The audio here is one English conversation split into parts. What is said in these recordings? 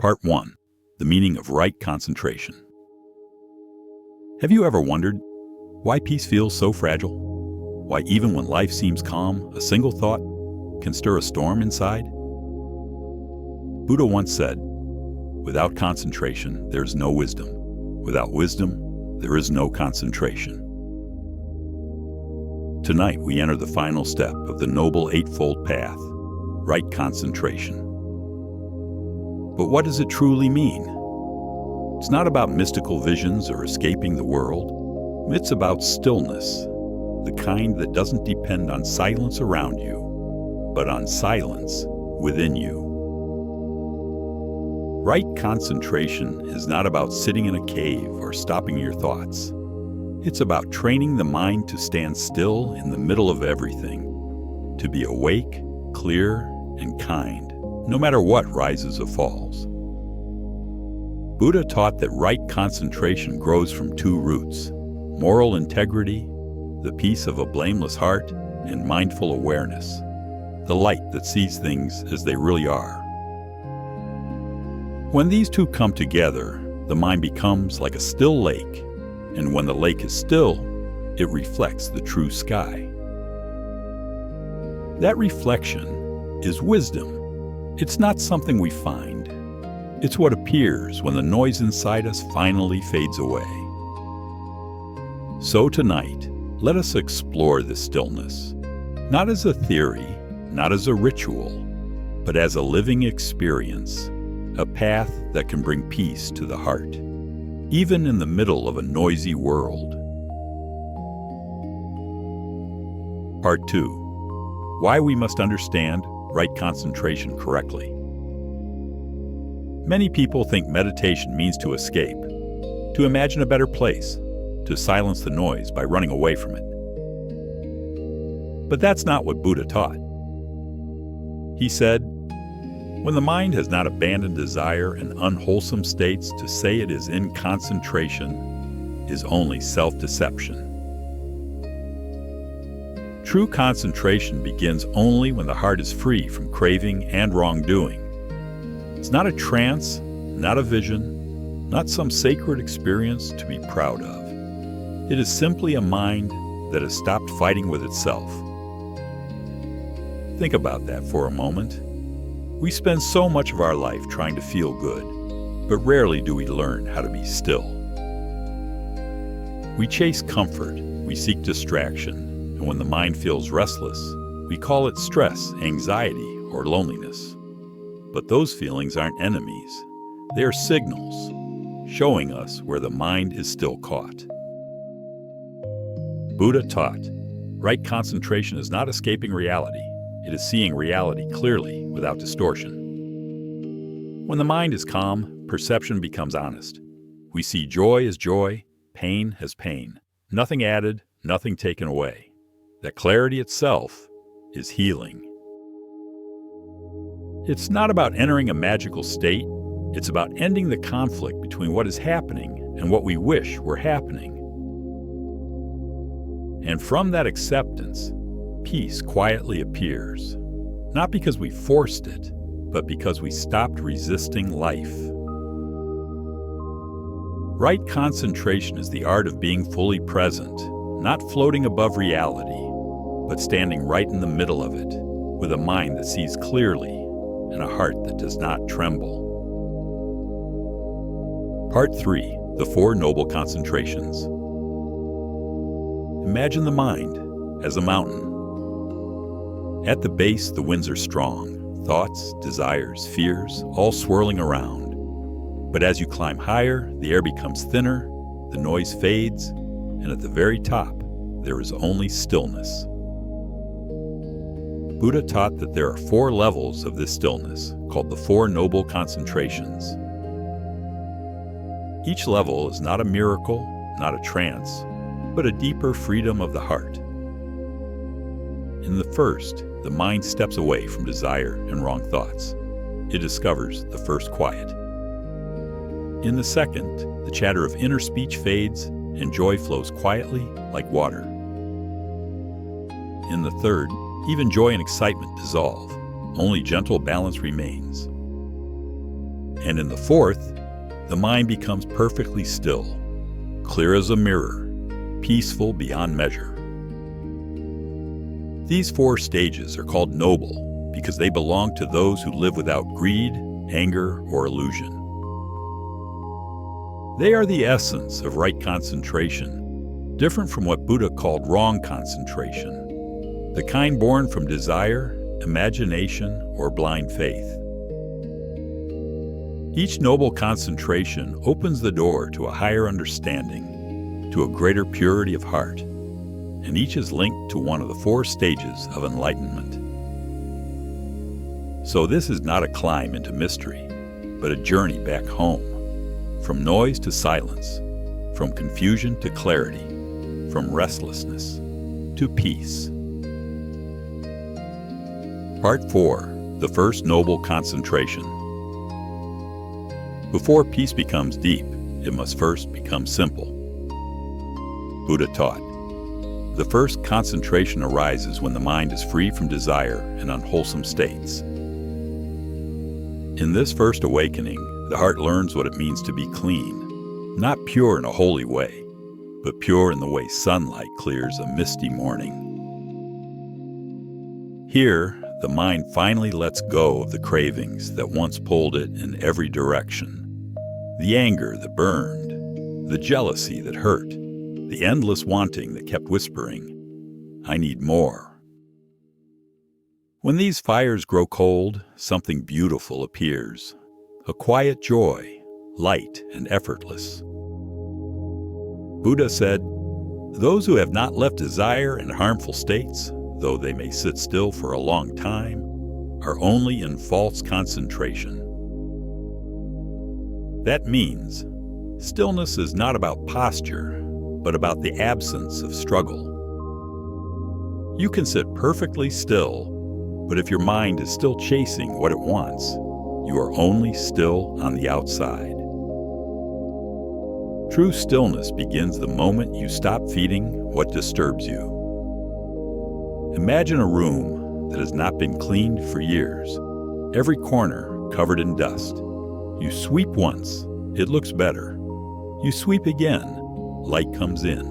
Part 1. The meaning of right concentration. Have you ever wondered why peace feels so fragile? Why even when life seems calm, a single thought can stir a storm inside? Buddha once said, "Without concentration, there is no wisdom. Without wisdom, there is no concentration." Tonight, we enter the final step of the Noble Eightfold Path, right concentration. But what does it truly mean? It's not about mystical visions or escaping the world. It's about stillness, the kind that doesn't depend on silence around you, but on silence within you. Right concentration is not about sitting in a cave or stopping your thoughts. It's about training the mind to stand still in the middle of everything, to be awake, clear, and kind, no matter what rises or falls. Buddha taught that right concentration grows from two roots: moral integrity, the peace of a blameless heart, and mindful awareness, the light that sees things as they really are. When these two come together, the mind becomes like a still lake, and when the lake is still, it reflects the true sky. That reflection is wisdom. It's not something we find. It's what appears when the noise inside us finally fades away. So tonight, let us explore this stillness, not as a theory, not as a ritual, but as a living experience, a path that can bring peace to the heart, even in the middle of a noisy world. Part 2. Why we must understand right concentration correctly. Many people think meditation means to escape, to imagine a better place, to silence the noise by running away from it. But that's not what Buddha taught. He said, when the mind has not abandoned desire and unwholesome states, to say it is in concentration is only self-deception. True concentration begins only when the heart is free from craving and wrongdoing. It's not a trance, not a vision, not some sacred experience to be proud of. It is simply a mind that has stopped fighting with itself. Think about that for a moment. We spend so much of our life trying to feel good, but rarely do we learn how to be still. We chase comfort, we seek distraction, and when the mind feels restless, we call it stress, anxiety, or loneliness. But those feelings aren't enemies. They are signals, showing us where the mind is still caught. Buddha taught, right concentration is not escaping reality. It is seeing reality clearly without distortion. When the mind is calm, perception becomes honest. We see joy as joy, pain as pain. Nothing added, nothing taken away. That clarity itself is healing. It's not about entering a magical state. It's about ending the conflict between what is happening and what we wish were happening. And from that acceptance, peace quietly appears, not because we forced it, but because we stopped resisting life. Right concentration is the art of being fully present, not floating above reality, but standing right in the middle of it, with a mind that sees clearly and a heart that does not tremble. Part 3. The Four Noble Concentrations. Imagine the mind as a mountain. At the base, the winds are strong, thoughts, desires, fears, all swirling around. But as you climb higher, the air becomes thinner, the noise fades, and at the very top, there is only stillness. Buddha taught that there are 4 levels of this stillness, called the Four Noble Concentrations. Each level is not a miracle, not a trance, but a deeper freedom of the heart. In the first, the mind steps away from desire and wrong thoughts. It discovers the first quiet. In the second, the chatter of inner speech fades and joy flows quietly like water. In the third, even joy and excitement dissolve. Only gentle balance remains. And in the fourth, the mind becomes perfectly still, clear as a mirror, peaceful beyond measure. These 4 stages are called noble because they belong to those who live without greed, anger, or illusion. They are the essence of right concentration, different from what Buddha called wrong concentration, the kind born from desire, imagination, or blind faith. Each noble concentration opens the door to a higher understanding, to a greater purity of heart, and each is linked to one of the 4 stages of enlightenment. So this is not a climb into mystery, but a journey back home, from noise to silence, from confusion to clarity, from restlessness to peace. Part 4. The first noble concentration. Before peace becomes deep, it must first become simple. Buddha taught, the first concentration arises when the mind is free from desire and unwholesome states. In this first awakening, the heart learns what it means to be clean, not pure in a holy way, but pure in the way sunlight clears a misty morning. Here, the mind finally lets go of the cravings that once pulled it in every direction. The anger that burned, the jealousy that hurt, the endless wanting that kept whispering, "I need more." When these fires grow cold, something beautiful appears, a quiet joy, light and effortless. Buddha said, "Those who have not left desire and harmful states, though they may sit still for a long time, are only in false concentration." That means stillness is not about posture, but about the absence of struggle. You can sit perfectly still, but if your mind is still chasing what it wants, you are only still on the outside. True stillness begins the moment you stop feeding what disturbs you. Imagine a room that has not been cleaned for years, every corner covered in dust. You sweep once, it looks better. You sweep again, light comes in.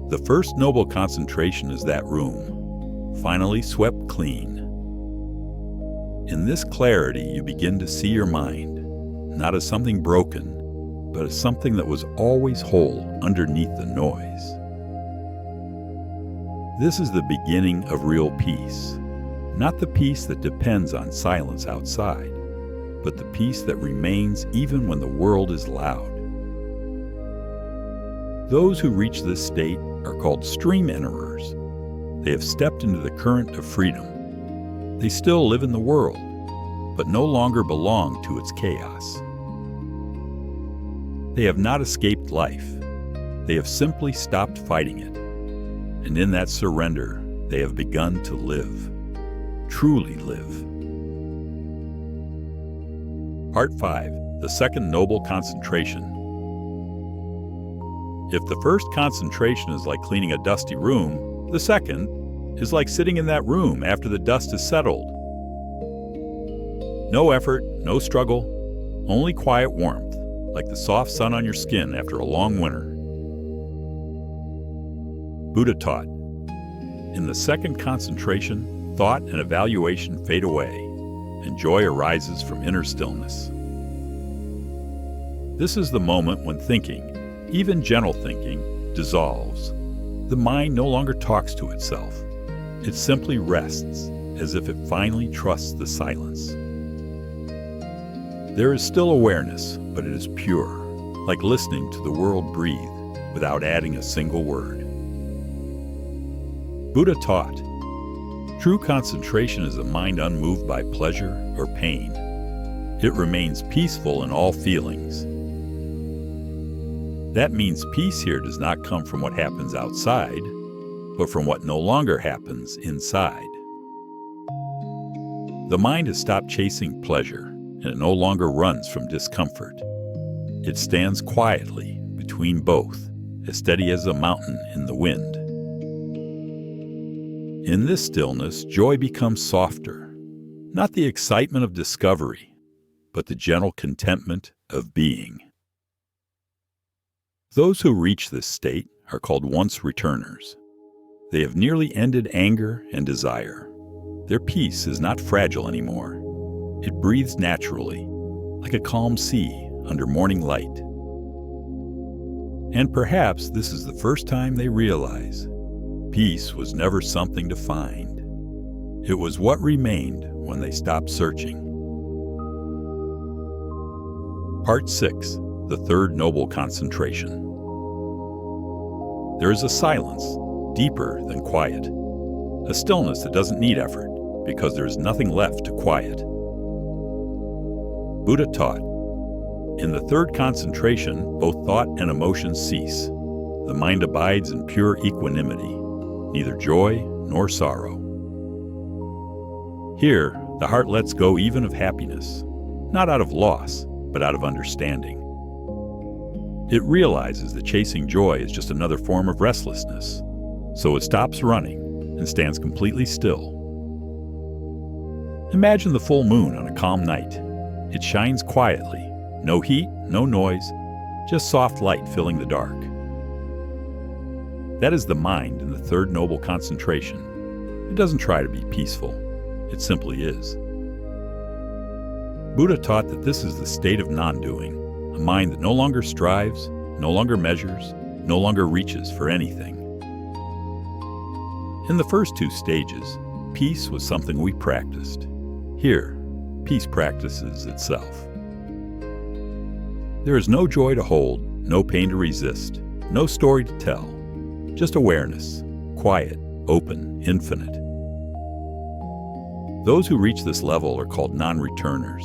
The first noble concentration is that room, finally swept clean. In this clarity, you begin to see your mind, not as something broken, but as something that was always whole underneath the noise. This is the beginning of real peace, not the peace that depends on silence outside, but the peace that remains even when the world is loud. Those who reach this state are called stream enterers. They have stepped into the current of freedom. They still live in the world, but no longer belong to its chaos. They have not escaped life. They have simply stopped fighting it. And in that surrender, they have begun to live, truly live. Part 5. The second noble concentration. If the first concentration is like cleaning a dusty room, the second is like sitting in that room after the dust is settled. No effort, no struggle, only quiet warmth, like the soft sun on your skin after a long winter. Buddha taught, in the second concentration, thought and evaluation fade away, and joy arises from inner stillness. This is the moment when thinking, even gentle thinking, dissolves. The mind no longer talks to itself. It simply rests, as if it finally trusts the silence. There is still awareness, but it is pure, like listening to the world breathe without adding a single word. Buddha taught, true concentration is a mind unmoved by pleasure or pain. It remains peaceful in all feelings. That means peace here does not come from what happens outside, but from what no longer happens inside. The mind has stopped chasing pleasure, and it no longer runs from discomfort. It stands quietly between both, as steady as a mountain in the wind. In this stillness, joy becomes softer, not the excitement of discovery, but the gentle contentment of being. Those who reach this state are called once returners. They have nearly ended anger and desire. Their peace is not fragile anymore. It breathes naturally, like a calm sea under morning light. And perhaps this is the first time they realize peace was never something to find. It was what remained when they stopped searching. Part 6. The Third Noble Concentration. There is a silence, deeper than quiet. A stillness that doesn't need effort, because there is nothing left to quiet. Buddha taught, in the third concentration, both thought and emotion cease. The mind abides in pure equanimity, neither joy nor sorrow. Here, the heart lets go even of happiness, not out of loss, but out of understanding. It realizes that chasing joy is just another form of restlessness, so it stops running and stands completely still. Imagine the full moon on a calm night. It shines quietly, no heat, no noise, just soft light filling the dark. That is the mind in the third noble concentration. It doesn't try to be peaceful, it simply is. Buddha taught that this is the state of non-doing, a mind that no longer strives, no longer measures, no longer reaches for anything. In the first two stages, peace was something we practiced. Here, peace practices itself. There is no joy to hold, no pain to resist, no story to tell, just awareness, quiet, open, infinite. Those who reach this level are called non-returners.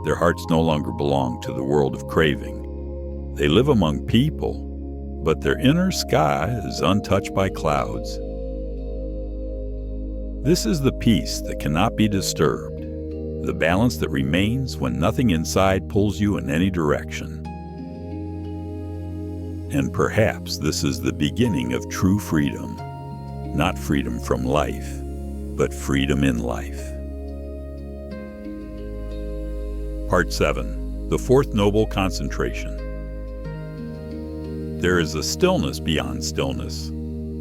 Their hearts no longer belong to the world of craving. They live among people, but their inner sky is untouched by clouds. This is the peace that cannot be disturbed, the balance that remains when nothing inside pulls you in any direction. And perhaps this is the beginning of true freedom, not freedom from life, but freedom in life. Part 7. The Fourth Noble Concentration. There is a stillness beyond stillness,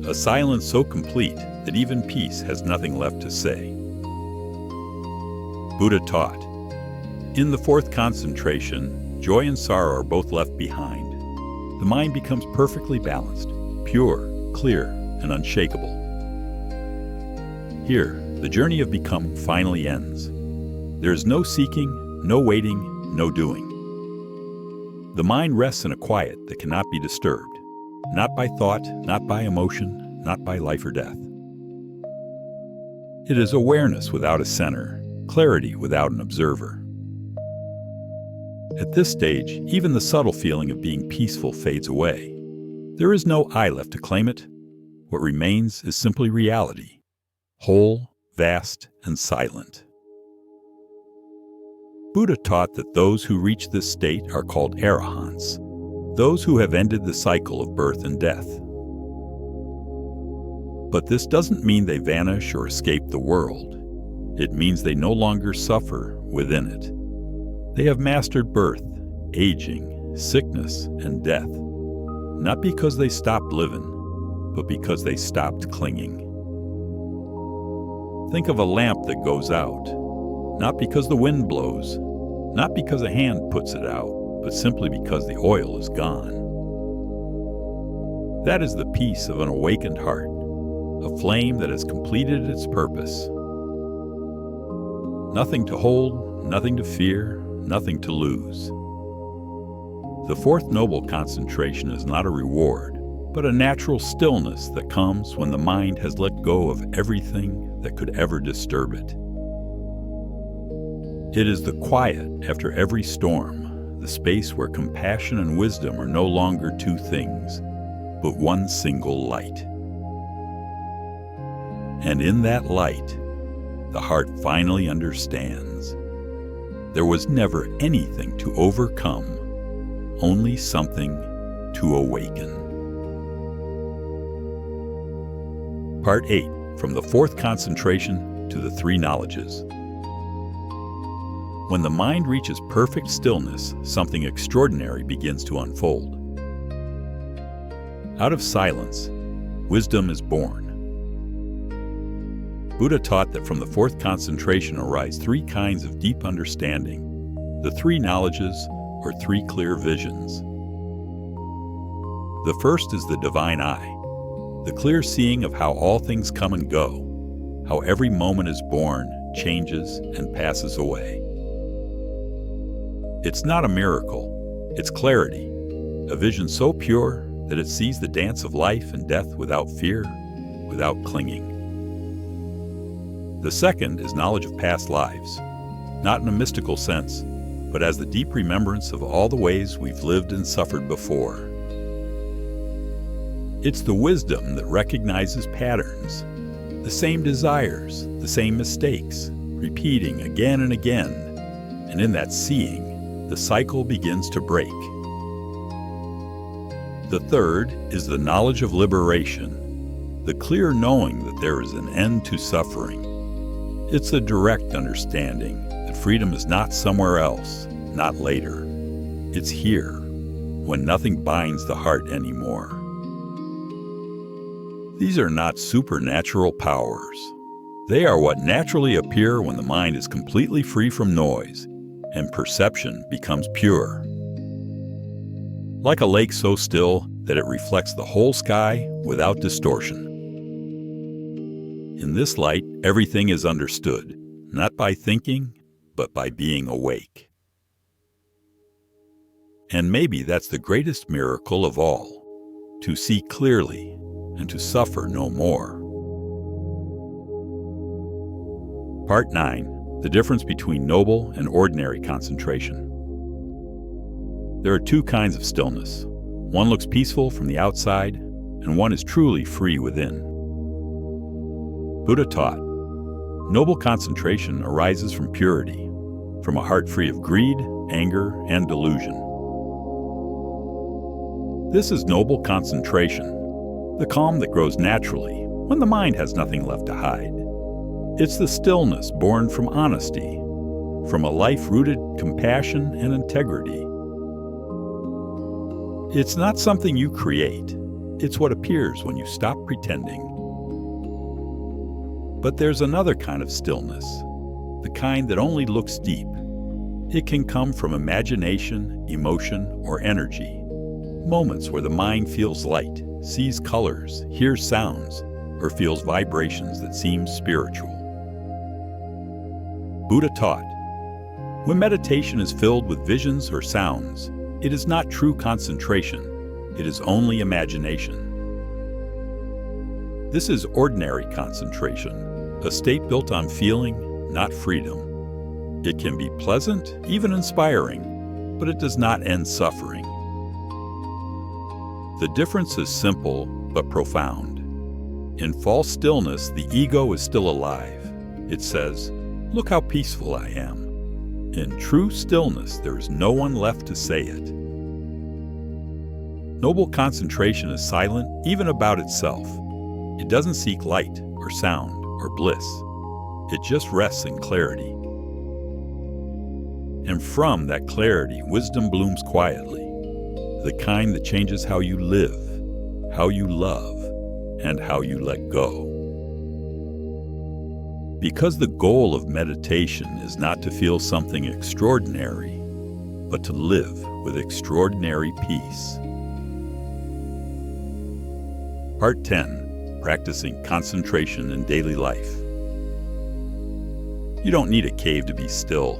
a silence so complete that even peace has nothing left to say. Buddha taught, in the fourth concentration, joy and sorrow are both left behind. The mind becomes perfectly balanced, pure, clear, and unshakable. Here, the journey of becoming finally ends. There is no seeking, no waiting, no doing. The mind rests in a quiet that cannot be disturbed, not by thought, not by emotion, not by life or death. It is awareness without a center, clarity without an observer. At this stage, even the subtle feeling of being peaceful fades away. There is no I left to claim it. What remains is simply reality, whole, vast, and silent. Buddha taught that those who reach this state are called arahants, those who have ended the cycle of birth and death. But this doesn't mean they vanish or escape the world. It means they no longer suffer within it. They have mastered birth, aging, sickness, and death, not because they stopped living, but because they stopped clinging. Think of a lamp that goes out, not because the wind blows, not because a hand puts it out, but simply because the oil is gone. That is the peace of an awakened heart, a flame that has completed its purpose. Nothing to hold, nothing to fear, nothing to lose. The fourth noble concentration is not a reward, but a natural stillness that comes when the mind has let go of everything that could ever disturb it. It is the quiet after every storm, the space where compassion and wisdom are no longer two things, but one single light. And in that light, the heart finally understands. There was never anything to overcome, only something to awaken. Part 8. From the fourth concentration to the three knowledges. When the mind reaches perfect stillness, something extraordinary begins to unfold. Out of silence, wisdom is born. Buddha taught that from the fourth concentration arise three kinds of deep understanding, the three knowledges, or three clear visions. The first is the divine eye, the clear seeing of how all things come and go, how every moment is born, changes, and passes away. It's not a miracle, it's clarity, a vision so pure that it sees the dance of life and death without fear, without clinging. The second is knowledge of past lives, not in a mystical sense, but as the deep remembrance of all the ways we've lived and suffered before. It's the wisdom that recognizes patterns, the same desires, the same mistakes, repeating again and again, and in that seeing, the cycle begins to break. The third is the knowledge of liberation, the clear knowing that there is an end to suffering. It's a direct understanding that freedom is not somewhere else, not later. It's here, when nothing binds the heart anymore. These are not supernatural powers. They are what naturally appear when the mind is completely free from noise and perception becomes pure. Like a lake so still that it reflects the whole sky without distortion. In this light, everything is understood, not by thinking, but by being awake. And maybe that's the greatest miracle of all, to see clearly and to suffer no more. Part 9. The difference between noble and ordinary concentration. There are two kinds of stillness. One looks peaceful from the outside, and one is truly free within. Buddha taught, noble concentration arises from purity, from a heart free of greed, anger, and delusion. This is noble concentration, the calm that grows naturally when the mind has nothing left to hide. It's the stillness born from honesty, from a life rooted compassion and integrity. It's not something you create, it's what appears when you stop pretending. But there's another kind of stillness, the kind that only looks deep. It can come from imagination, emotion, or energy. Moments where the mind feels light, sees colors, hears sounds, or feels vibrations that seem spiritual. Buddha taught, when meditation is filled with visions or sounds, it is not true concentration, it is only imagination. This is ordinary concentration, a state built on feeling, not freedom. It can be pleasant, even inspiring, but it does not end suffering. The difference is simple but profound. In false stillness, the ego is still alive. It says, "Look how peaceful I am." In true stillness, there is no one left to say it. Noble concentration is silent even about itself. It doesn't seek light or sound or bliss. It just rests in clarity. And from that clarity, wisdom blooms quietly, the kind that changes how you live, how you love, and how you let go. Because the goal of meditation is not to feel something extraordinary, but to live with extraordinary peace. Part 10. Practicing concentration in daily life. You don't need a cave to be still.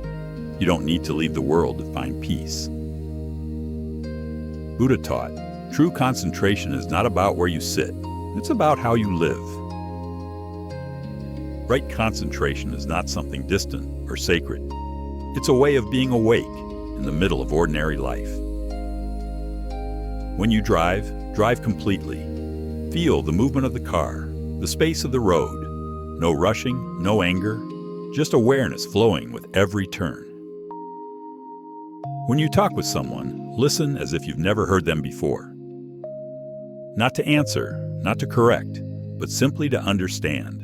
You don't need to leave the world to find peace. Buddha taught, true concentration is not about where you sit, it's about how you live. Right concentration is not something distant or sacred. It's a way of being awake in the middle of ordinary life. When you drive, drive completely. Feel the movement of the car, the space of the road. No rushing, no anger, just awareness flowing with every turn. When you talk with someone, listen as if you've never heard them before. Not to answer, not to correct, but simply to understand.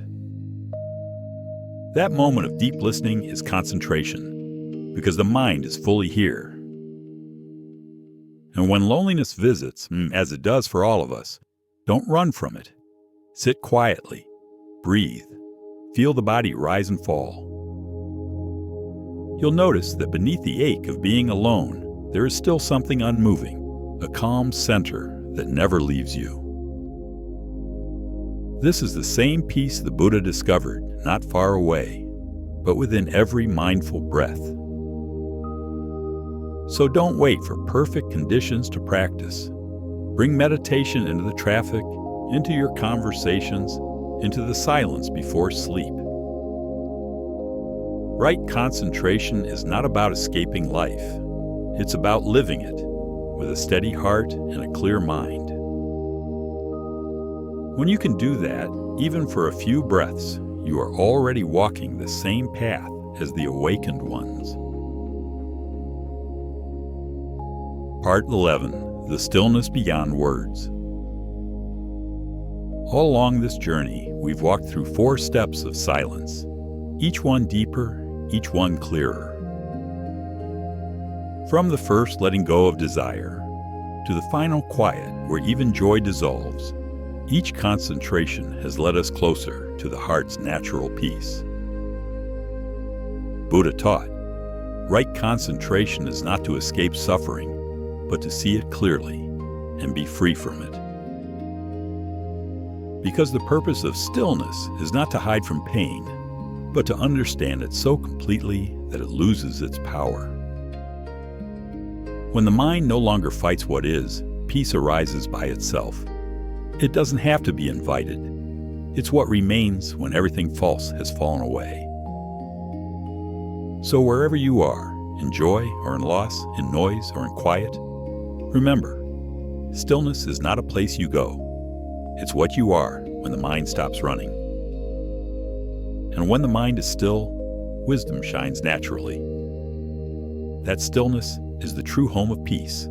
That moment of deep listening is concentration. because the mind is fully here. And when loneliness visits, as it does for all of us, don't run from it. Sit quietly, breathe, feel the body rise and fall. You'll notice that beneath the ache of being alone, there is still something unmoving, a calm center that never leaves you. This is the same peace the Buddha discovered not far away, but within every mindful breath. So don't wait for perfect conditions to practice. Bring meditation into the traffic, into your conversations, into the silence before sleep. Right concentration is not about escaping life. It's about living it with a steady heart and a clear mind. When you can do that, even for a few breaths, you are already walking the same path as the awakened ones. Part 11. The Stillness Beyond Words. All along this journey, we've walked through 4 steps of silence, each one deeper, each one clearer. From the first letting go of desire, to the final quiet where even joy dissolves, each concentration has led us closer to the heart's natural peace. Buddha taught, right concentration is not to escape suffering, but to see it clearly and be free from it. Because the purpose of stillness is not to hide from pain, but to understand it so completely that it loses its power. When the mind no longer fights what is, peace arises by itself. It doesn't have to be invited. It's what remains when everything false has fallen away. So wherever you are, in joy or in loss, in noise or in quiet, remember, stillness is not a place you go. It's what you are when the mind stops running. And when the mind is still, wisdom shines naturally. That stillness is the true home of peace.